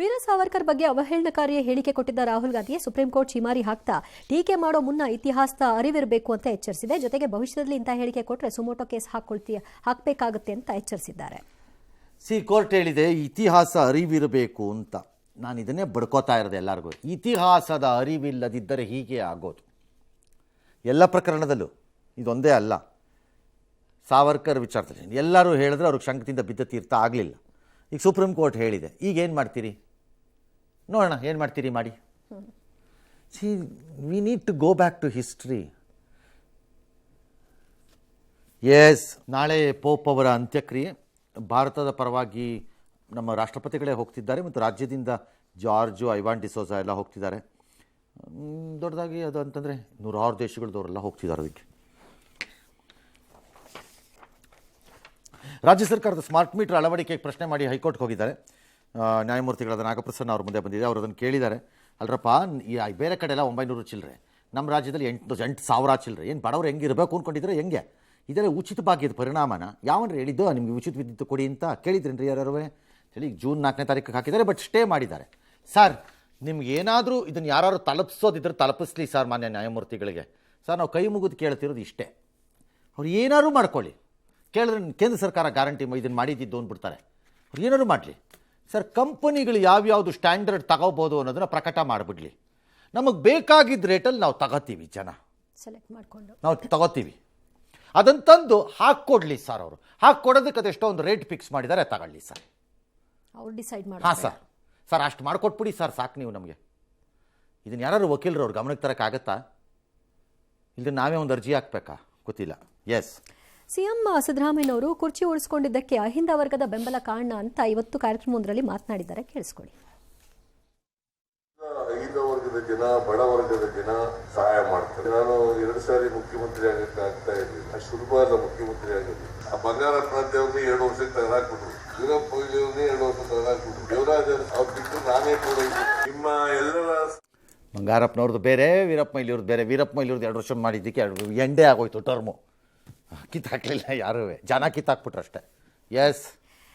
ವೀರ ಸಾವರ್ಕರ್ ಬಗ್ಗೆ ಅವಹೇಳನಕಾರಿ ಹೇಳಿಕೆ ಕೊಟ್ಟಿದ್ದ ರಾಹುಲ್ ಗಾಂಧಿಗೆ ಸುಪ್ರೀಂ ಕೋರ್ಟ್ ಚಿಮಾರಿ ಹಾಕ್ತಾ ಟೀಕೆ ಮಾಡೋ ಮುನ್ನ ಇತಿಹಾಸದ ಅರಿವಿರಬೇಕು ಅಂತ ಎಚ್ಚರಿಸಿದೆ. ಜೊತೆಗೆ ಭವಿಷ್ಯದಲ್ಲಿ ಇಂತಹ ಹೇಳಿಕೆ ಕೊಟ್ಟರೆ ಸುಮೋಟೋ ಕೇಸ್ ಹಾಕಬೇಕಾಗುತ್ತೆ ಅಂತ ಎಚ್ಚರಿಸಿದ್ದಾರೆ. ಕೋರ್ಟ್ ಹೇಳಿದೆ ಇತಿಹಾಸ ಅರಿವಿರಬೇಕು ಅಂತ. ನಾನು ಇದನ್ನೇ ಬಡ್ಕೋತಾ ಇರೋದು ಎಲ್ಲರಿಗೂ. ಇತಿಹಾಸದ ಅರಿವಿಲ್ಲದಿದ್ದರೆ ಹೀಗೆ ಆಗೋದು. ಎಲ್ಲ ಪ್ರಕರಣದಲ್ಲೂ ಇದೊಂದೇ ಅಲ್ಲ. ಸಾವರ್ಕರ್ ವಿಚಾರದಲ್ಲಿ ಎಲ್ಲರೂ ಹೇಳಿದ್ರೆ ಅವ್ರಿಗೆ ಶಂಕದಿಂದ ಬಿದ್ದ ತೀರ್ಥ ಆಗಲಿಲ್ಲ. ಈಗ ಸುಪ್ರೀಂ ಕೋರ್ಟ್ ಹೇಳಿದೆ. ಈಗ ಏನು ಮಾಡ್ತೀರಿ ನೋಡೋಣ, ಏನು ಮಾಡ್ತೀರಿ ಮಾಡಿ. C V need to go back to history. Yes, ನಾಳೆ ಪೋಪ್ ಅವರ ಅಂತ್ಯಕ್ರಿಯೆ. ಭಾರತದ ಪರವಾಗಿ ನಮ್ಮ ರಾಷ್ಟ್ರಪತಿಗಳೇ ಹೋಗ್ತಿದ್ದಾರೆ ಮತ್ತು ರಾಜ್ಯದಿಂದ ಜಾರ್ಜು, ಐವಾನ್ ಡಿಸೋಜಾ ಎಲ್ಲ ಹೋಗ್ತಿದ್ದಾರೆ. ದೊಡ್ಡದಾಗಿ ಅದು ಅಂತಂದರೆ 100 ದೇಶಗಳದವರೆಲ್ಲ ಹೋಗ್ತಿದ್ದಾರೆ. ಅದಕ್ಕೆ ರಾಜ್ಯ ಸರ್ಕಾರದ ಸ್ಮಾರ್ಟ್ ಮೀಟರ್ ಅಳವಡಿಕೆಗೆ ಪ್ರಶ್ನೆ ಮಾಡಿ ಹೈಕೋರ್ಟ್ಗೆ ಹೋಗಿದ್ದಾರೆ. ನ್ಯಾಯಮೂರ್ತಿಗಳಾದ ನಾಗಪ್ರಸನ್ನ ಅವ್ರ ಮುಂದೆ ಬಂದಿದೆ. ಅವರು ಅದನ್ನು ಕೇಳಿದ್ದಾರೆ. ಅಲ್ರಪ್ಪ, ಬೇರೆ ಕಡೆ ಎಲ್ಲ 900 ಚಿಲ್ಲರೆ, ನಮ್ಮ ರಾಜ್ಯದಲ್ಲಿ 8,000 ಚಿಲ್ಲರೆ. ಏನು ಬಡವರು ಹೆಂಗಿರಬೇಕು ಅಂದ್ಕೊಂಡಿದ್ರೆ ಹೆಂಗೆ? ಇದೆಲ್ಲ ಉಚಿತ ಭಾಗ್ಯದ ಪರಿಣಾಮನ ಯಾವನ್ರಿ ಹೇಳಿದ್ದು? ನಿಮಗೆ ಉಚಿತ ವಿದ್ಯುತ್ ಕೊಡಿ ಅಂತ ಕೇಳಿದ್ರೇನ್ರಿ ಯಾರು ಹೇಳಿ? ಜೂನ್ 4ನೇ ತಾರೀಕಿಗೆ ಹಾಕಿದ್ದಾರೆ, ಬಟ್ ಸ್ಟೇ ಮಾಡಿದ್ದಾರೆ. ಸರ್, ನಿಮ್ಗೆ ಏನಾದರೂ ಇದನ್ನು ಯಾರು ತಲುಪಿಸೋದಿದ್ರೆ ತಲುಪಿಸ್ಲಿ ಸರ್ ಮಾನ್ಯ ನ್ಯಾಯಮೂರ್ತಿಗಳಿಗೆ. ಸರ್, ನಾವು ಕೈ ಮುಗಿದು ಕೇಳ್ತಿರೋದು ಇಷ್ಟೇ. ಅವ್ರು ಏನಾದ್ರು ಮಾಡ್ಕೊಳ್ಳಿ. ಕೇಳಿದ್ರೆ ಕೇಂದ್ರ ಸರ್ಕಾರ ಗ್ಯಾರಂಟಿ ಇದನ್ನು ಮಾಡಿದ್ದು ಅಂದ್ಬಿಡ್ತಾರೆ. ಅವ್ರು ಏನಾದ್ರು ಮಾಡಲಿ ಸರ್. ಕಂಪನಿಗಳು ಯಾವ್ಯಾವುದು ಸ್ಟ್ಯಾಂಡರ್ಡ್ ತಗೋಬೋದು ಅನ್ನೋದನ್ನು ಪ್ರಕಟ ಮಾಡಿಬಿಡ್ಲಿ. ನಮಗೆ ಬೇಕಾಗಿದ್ದ ರೇಟಲ್ಲಿ ನಾವು ತಗೋತೀವಿ. ಜನ ಸೆಲೆಕ್ಟ್ ಮಾಡಿಕೊಂಡು ನಾವು ತಗೋತೀವಿ. ಅದನ್ನು ತಂದು ಹಾಕ್ಕೊಡ್ಲಿ ಸರ್. ಅವರು ಹಾಕ್ಕೊಡೋದಕ್ಕೆ ಅದೆಷ್ಟೋ ಒಂದು ರೇಟ್ ಫಿಕ್ಸ್ ಮಾಡಿದ್ದಾರೆ, ತಗೊಳ್ಳಿ ಸರ್. ಅವ್ರು ಡಿಸೈಡ್ ಮಾಡಿ. ಹಾಂ ಸರ್ ಅಷ್ಟು ಮಾಡಿಕೊಟ್ಬಿಡಿ ಸರ್, ಸಾಕು ನೀವು ನಮಗೆ. ಇದನ್ನು ಯಾರು ವಕೀಲರು ಅವ್ರು ಗಮನಕ್ಕೆ ತರೋಕ್ಕಾಗತ್ತಾ? ಇಲ್ಲದೆ ನಾವೇ ಒಂದು ಅರ್ಜಿ ಹಾಕ್ಬೇಕಾ ಗೊತ್ತಿಲ್ಲ. ಎಸ್, ಸಿಎಂ ಸಿದ್ದರಾಮಯ್ಯನವರು ಕುರ್ಚಿ ಉಳಿಸಿಕೊಂಡಿದ್ದಕ್ಕೆ ಅಹಿಂದ ವರ್ಗದ ಬೆಂಬಲ ಕಾರಣ ಅಂತ ಇವತ್ತು ಕಾರ್ಯಕ್ರಮವೊಂದರಲ್ಲಿ ಮಾತನಾಡಿದ್ದಾರೆ. ಕೇಳಿಸ್ಕೊಳ್ಳಿ. ಅಹಿಂದ ವರ್ಗದ ಜನ, ಬಡ ವರ್ಗದ ಜನ ಸಹಾಯ ಮಾಡ್ತಾರೆ. ನಾನು 2 ಸಾರಿ ಮುಖ್ಯಮಂತ್ರಿ ಆಗಕ್ಕೆ ಆಗ್ತಾ ಇರಲಿಲ್ಲ. ಅಷ್ಟು ಸುಲಭವಾದ ಮುಖ್ಯಮಂತ್ರಿ ಆಗೋದು. ಆ ಬಂಗಾರಪ್ಪನವ್ರನ್ನ 2 ವರ್ಷಕ್ಕೆ ತೆಗೆದಾಕ್ಬಿಟ್ರು. ವೀರಪ್ಪ ಮೊಯ್ಲಿಯವ್ರನ್ನೇ 2 ವರ್ಷ ತೆಗೆದಾಕ್ಬಿಟ್ರು. ದೇವರಾಜ ಅವ್ರು ಬಿಟ್ಟು ನಾನೇ ಕೂಡ ನಿಮ್ಮ ಎಲ್ಲರ ಬಂಗಾರಪ್ಪನವ್ರದ್ದು ಬೇರೆ, ವೀರಪ್ಪ ಮೊಯ್ಲಿಯವ್ರದ್ದು ಬೇರೆ. ವೀರಪ್ಪ ಮೊಯ್ಲಿಯವ್ರದ್ದು 2 ವರ್ಷ ಮಾಡಿದ್ದಕ್ಕೆ ಎಂಡೇ ಆಗೋಯ್ತು ಟರ್ಮು. ಕಿತ್ತಾಕಲಿಲ್ಲ ಯಾರೂ, ಜನ ಕಿತ್ತಾಕ್ಬಿಟ್ರು ಅಷ್ಟೇ. ಎಸ್.